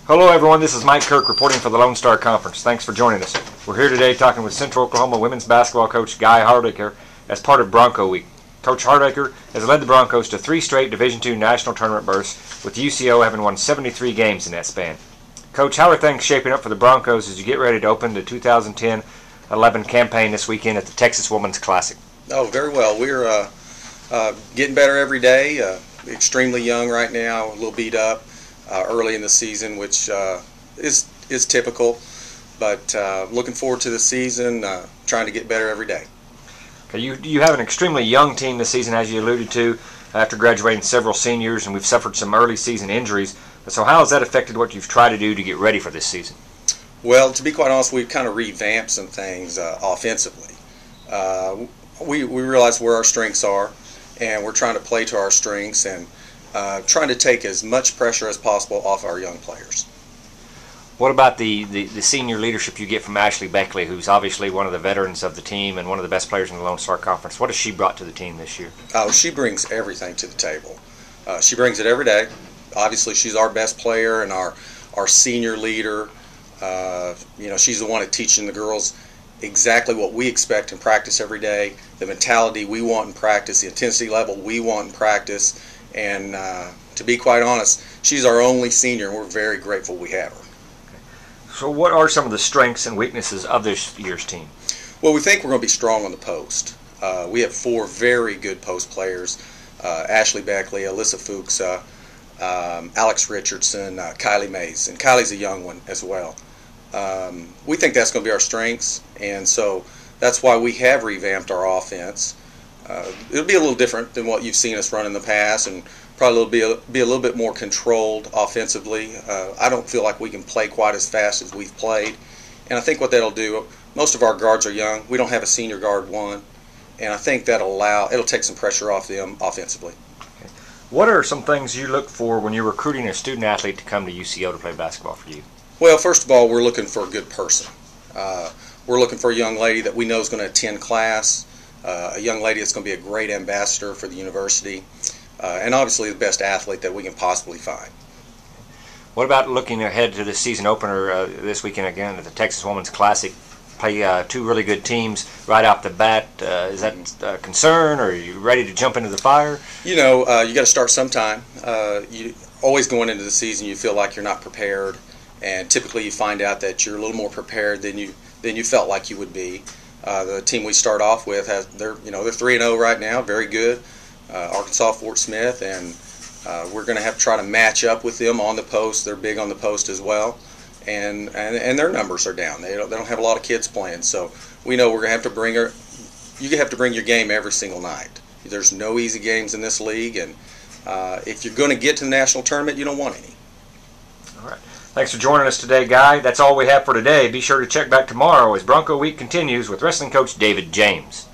Hello everyone, this is Mike Kirk reporting for the Lone Star Conference. Thanks for joining us. We're here today talking with Central Oklahoma women's basketball coach Guy Hardaker as part of Broncho Week. Coach Hardaker has led the Broncos to 3 straight Division II national tournament berths, with UCO having won 73 games in that span. Coach, how are things shaping up for the Broncos as you get ready to open the 2010-11 campaign this weekend at the Texas Women's Classic? Oh, very well. We're getting better every day. Extremely young right now, a little beat up early in the season, which is typical. But looking forward to the season, trying to get better every day. Okay, you have an extremely young team this season, as you alluded to, after graduating several seniors, and we've suffered some early season injuries. So how has that affected what you've tried to do to get ready for this season? Well, to be quite honest, we've kind of revamped some things offensively. We realize where our strengths are, and we're trying to play to our strengths and trying to take as much pressure as possible off our young players. What about the senior leadership you get from Ashley Beckley, who's obviously one of the veterans of the team and one of the best players in the Lone Star Conference? What has she brought to the team this year? Oh, she brings everything to the table. She brings it every day. Obviously, she's our best player and our senior leader. She's the one that's teaching the girls exactly what we expect in practice every day, the mentality we want in practice, the intensity level we want in practice. And to be quite honest, she's our only senior, and we're very grateful we have her. So what are some of the strengths and weaknesses of this year's team? Well, we think we're going to be strong on the post. We have 4 very good post players, Ashley Beckley, Alyssa Fuchs, Alex Richardson, Kylie Mays, and Kylie's a young one as well. We think that's going to be our strengths, and so that's why we have revamped our offense. It'll be a little different than what you've seen us run in the past, and probably be a little bit more controlled offensively. I don't feel like we can play quite as fast as we've played, and I think what that'll do, most of our guards are young. We don't have a senior guard one, and I think it'll take some pressure off them offensively. Okay. What are some things you look for when you're recruiting a student athlete to come to UCO to play basketball for you? Well, first of all, we're looking for a good person. We're looking for a young lady that we know is going to attend class, a young lady that's going to be a great ambassador for the university, and obviously the best athlete that we can possibly find. What about looking ahead to the season opener this weekend again at the Texas Women's Classic? Play 2 really good teams right off the bat. Is that a concern, or are you ready to jump into the fire? You got to start sometime. You always going into the season, you feel like you're not prepared, and typically you find out that you're a little more prepared than you felt like you would be. The team we start off with they're 3-0 right now, very good. Arkansas Fort Smith, and we're going to have to try to match up with them on the post. They're big on the post as well, and their numbers are down. They don't have a lot of kids playing, so we know we're going to have to bring her. You have to bring your game every single night. There's no easy games in this league, and if you're going to get to the national tournament, you don't want any. All right. Thanks for joining us today, Guy. That's all we have for today. Be sure to check back tomorrow as Bronco Week continues with wrestling coach David James.